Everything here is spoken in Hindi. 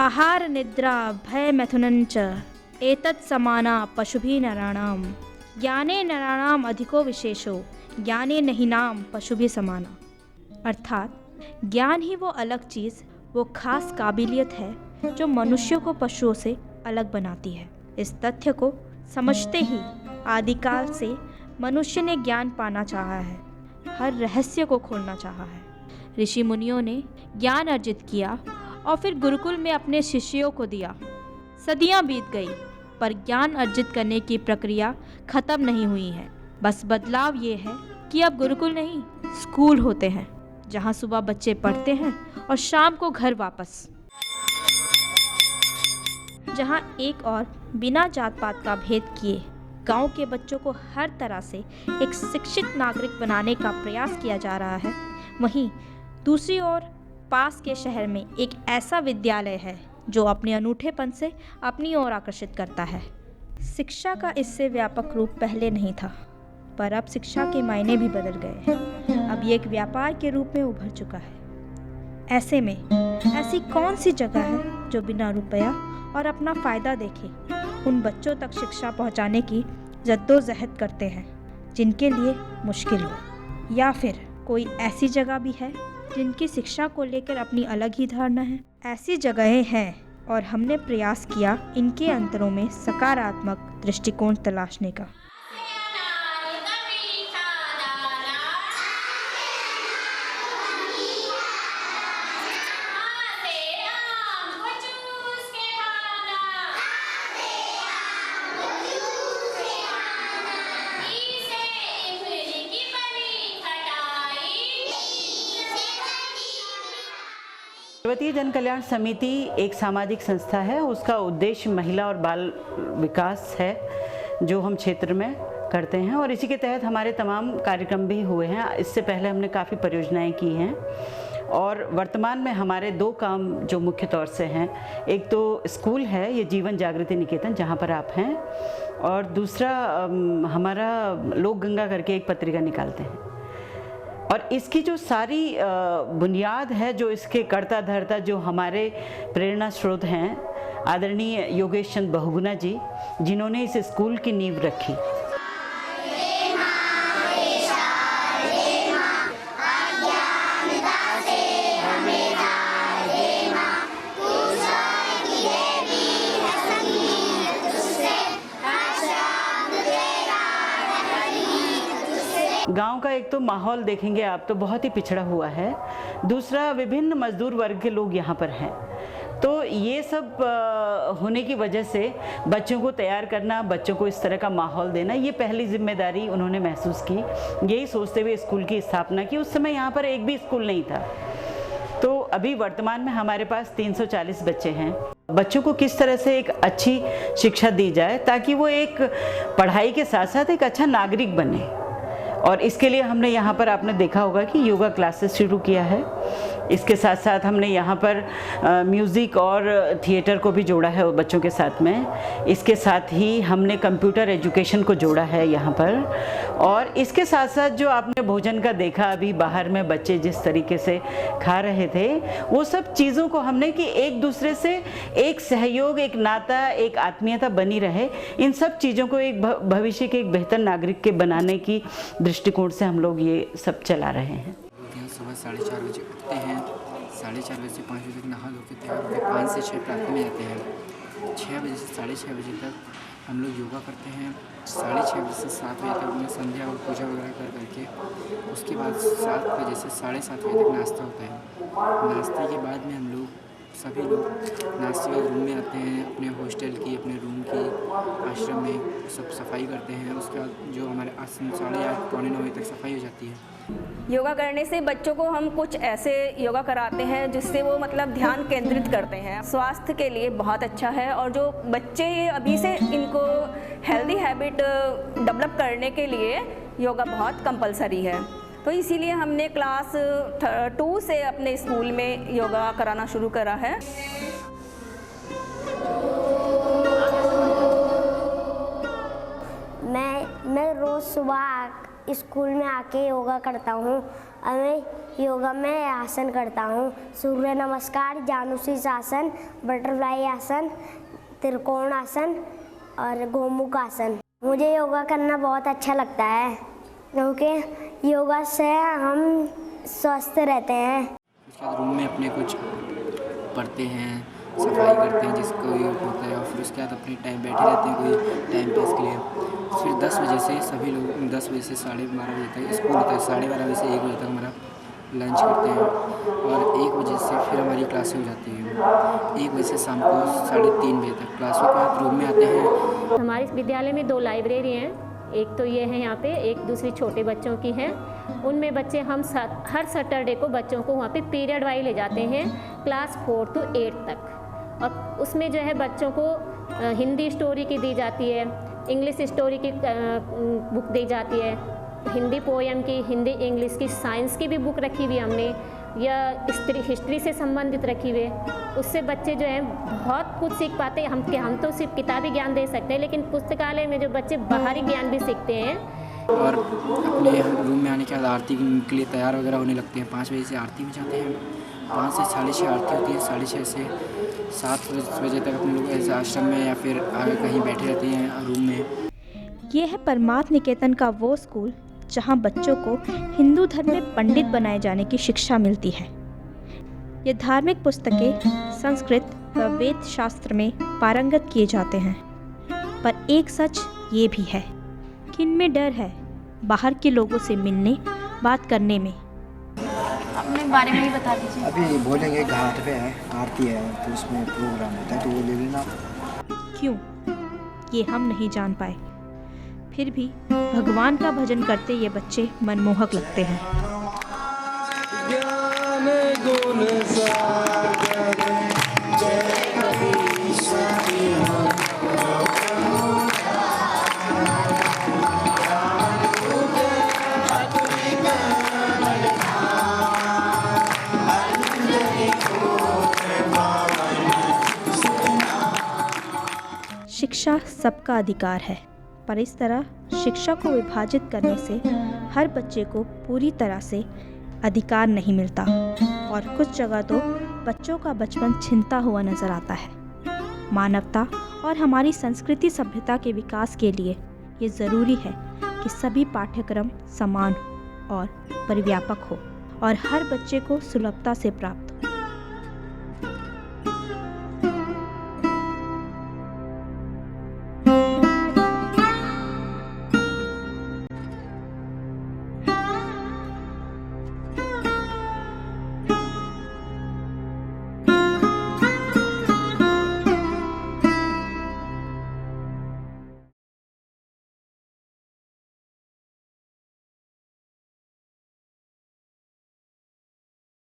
आहार निद्रा भय मैथुनञ्च एतत् समाना पशुभिः नराणां ज्ञाने नराणाम अधिको विशेषो ज्ञाने नहीनाम पशुभिः समाना। अर्थात ज्ञान ही वो अलग चीज़, वो खास काबिलियत है जो मनुष्यों को पशुओं से अलग बनाती है। इस तथ्य को समझते ही आदिकाल से मनुष्य ने ज्ञान पाना चाहा है, हर रहस्य को खोलना चाहा है। ऋषि मुनियों ने ज्ञान अर्जित किया और फिर गुरुकुल में अपने शिष्यों को दिया। सदियां बीत गई पर ज्ञान अर्जित करने की प्रक्रिया खत्म नहीं हुई है। बस बदलाव ये है कि अब गुरुकुल नहीं, स्कूल होते हैं, जहां सुबह बच्चे पढ़ते हैं और शाम को घर वापस। जहां एक और बिना जात पात का भेद किए गांव के बच्चों को हर तरह से एक शिक्षित नागरिक बनाने का प्रयास किया जा रहा है, वहीं दूसरी ओर पास के शहर में एक ऐसा विद्यालय है जो अपने अनूठेपन से अपनी ओर आकर्षित करता है। शिक्षा का इससे व्यापक रूप पहले नहीं था, पर अब शिक्षा के मायने भी बदल गए हैं। अब ये एक व्यापार के रूप में उभर चुका है। ऐसे में ऐसी कौन सी जगह है जो बिना रुपया और अपना फ़ायदा देखे उन बच्चों तक शिक्षा पहुंचाने की जद्दोजहद करते हैं जिनके लिए मुश्किल हो, या फिर कोई ऐसी जगह भी है जिनकी शिक्षा को लेकर अपनी अलग ही धारणा है। ऐसी जगहें हैं और हमने प्रयास किया इनके अंतरों में सकारात्मक दृष्टिकोण तलाशने का। पर्वतीय जन कल्याण समिति एक सामाजिक संस्था है। उसका उद्देश्य महिला और बाल विकास है जो हम क्षेत्र में करते हैं, और इसी के तहत हमारे तमाम कार्यक्रम भी हुए हैं। इससे पहले हमने काफ़ी परियोजनाएं की हैं और वर्तमान में हमारे दो काम जो मुख्य तौर से हैं, एक तो स्कूल है, ये जीवन जागृति निकेतन जहाँ पर आप हैं, और दूसरा हमारा लोक गंगा करके एक पत्रिका निकालते हैं। और इसकी जो सारी बुनियाद है, जो इसके कर्ता धर्ता, जो हमारे प्रेरणा स्रोत हैं, आदरणीय योगेश चंद बहुगुणा जी, जिन्होंने इस स्कूल की नींव रखी। गांव का एक तो माहौल देखेंगे आप तो बहुत ही पिछड़ा हुआ है, दूसरा विभिन्न मजदूर वर्ग के लोग यहाँ पर हैं। तो ये सब होने की वजह से बच्चों को तैयार करना, बच्चों को इस तरह का माहौल देना, ये पहली जिम्मेदारी उन्होंने महसूस की। यही सोचते हुए स्कूल की स्थापना की। उस समय यहाँ पर एक भी स्कूल नहीं था। तो अभी वर्तमान में हमारे पास 340 बच्चे हैं। बच्चों को किस तरह से एक अच्छी शिक्षा दी जाए ताकि वो एक पढ़ाई के साथ साथ एक अच्छा नागरिक बने, और इसके लिए हमने यहाँ पर, आपने देखा होगा कि योगा क्लासेस शुरू किया है। इसके साथ साथ हमने यहाँ पर म्यूज़िक और थिएटर को भी जोड़ा है बच्चों के साथ में। इसके साथ ही हमने कंप्यूटर एजुकेशन को जोड़ा है यहाँ पर। और इसके साथ साथ जो आपने भोजन का देखा अभी बाहर में बच्चे जिस तरीके से खा रहे थे, वो सब चीज़ों को हमने कि एक दूसरे से एक सहयोग, एक नाता, एक आत्मीयता बनी रहे, इन सब चीज़ों को एक भविष्य के एक बेहतर नागरिक के बनाने की दृष्टिकोण से हम लोग ये सब चला रहे हैं। सुबह 4:30 बजे उठते हैं, 4:30 बजे से 5 बजे तक नहा धो के तैयार होकर 5 से 6 प्रार्थना में जाते हैं। 6 बजे से 6:30 बजे तक हम लोग योगा करते हैं। 6:30 बजे से 7 बजे तक में संध्या और पूजा वगैरह कर करके उसके बाद 7 बजे से 7:30 बजे तक नाश्ता होता है। नाश्ते के बाद में हम लोग सभी लोग नाश्ते के रूम में आते हैं, अपने हॉस्टल की, अपने रूम की, आश्रम में सब सफाई करते हैं। उसके बाद जो हमारे आश्रम 8:30 पौने 9 बजे तक सफाई हो जाती है। योगा करने से बच्चों को हम कुछ ऐसे योगा कराते हैं जिससे वो मतलब ध्यान केंद्रित करते हैं। स्वास्थ्य के लिए बहुत अच्छा है, और जो बच्चे अभी से इनको हेल्दी हैबिट डेवलप करने के लिए योगा बहुत कंपलसरी है। तो इसीलिए हमने क्लास 2 से अपने स्कूल में योगा कराना शुरू करा है। मैं रोज़ सुबह स्कूल में आके योगा करता हूँ। हमें योगा में आसन करता हूँ। सूर्य नमस्कार, जानुशीस आसन, बटरफ्लाई आसन, त्रिकोण आसन और गोमुख आसन। मुझे योगा करना बहुत अच्छा लगता है क्योंकि योगा से हम स्वस्थ रहते हैं। उसके बाद रूम में अपने कुछ पढ़ते हैं, सफाई करते हैं जिसको योग होता है, और फिर उसके बाद अपने टाइम बैठे रहते हैं कोई टाइम पास के लिए। फिर 10 बजे से सभी लोग 10 बजे से 12:30 बजे तक स्कूल होता है, 12:30 बजे से 1 बजे तक हमारा लंच करते हैं, और 1 बजे से फिर हमारी क्लासें हो जाती हैं। 1 बजे से शाम को 3:30 बजे तक क्लासों के बाद रूम में आते हैं। हमारे विद्यालय में 2 लाइब्रेरी हैं, एक तो ये है यहाँ पे, एक दूसरी छोटे बच्चों की है। उनमें बच्चे हम हर सैटरडे को बच्चों को वहाँ पे पीरियड वाइज ले जाते हैं, क्लास 4 to 8 तक। और उसमें जो है बच्चों को हिंदी स्टोरी की दी जाती है, इंग्लिश स्टोरी की बुक दी जाती है, हिंदी पोएम की, हिंदी इंग्लिश की, साइंस की भी बुक रखी हुई हमने, या हिस्ट्री से संबंधित रखी हुई। उससे बच्चे जो हैं बहुत कुछ सीख पाते हैं। हम तो सिर्फ किताबी ज्ञान दे सकते हैं, लेकिन पुस्तकालय में जो बच्चे बाहरी ज्ञान भी सीखते हैं। और अपने रूम में आने के बाद आरती के लिए तैयार वगैरह होने लगते हैं। 5 बजे से आरती में जाते हैं, 5 से 6:30 आरती होती है, 6:30 से 7 बजे तक अपने लोग ऐसे आश्रम में या फिर आगे कहीं बैठे रहते हैं रूम में। ये है परमार्थ निकेतन का वो स्कूल जहाँ बच्चों को हिंदू धर्म में पंडित बनाए जाने की शिक्षा मिलती है। ये धार्मिक पुस्तकें संस्कृत व वेद शास्त्र में पारंगत किए जाते हैं। पर एक सच ये भी है कि इनमें डर है बाहर के लोगों से मिलने, बात करने में। अपने बारे में ही बता दीजिए। अभी बोलेंगे घाट पे है, आरती है, तो उसमें प्रोग्राम होता है, तो वो ले लेना। क्यों, ये हम नहीं जान पाए। फिर भी भगवान का भजन करते ये बच्चे मनमोहक लगते हैं। शिक्षा सबका अधिकार है, पर इस तरह शिक्षा को विभाजित करने से हर बच्चे को पूरी तरह से अधिकार नहीं मिलता, और कुछ जगह तो बच्चों का बचपन छिनता हुआ नजर आता है। मानवता और हमारी संस्कृति सभ्यता के विकास के लिए ये ज़रूरी है कि सभी पाठ्यक्रम समान और परिव्यापक हो और हर बच्चे को सुलभता से प्राप्त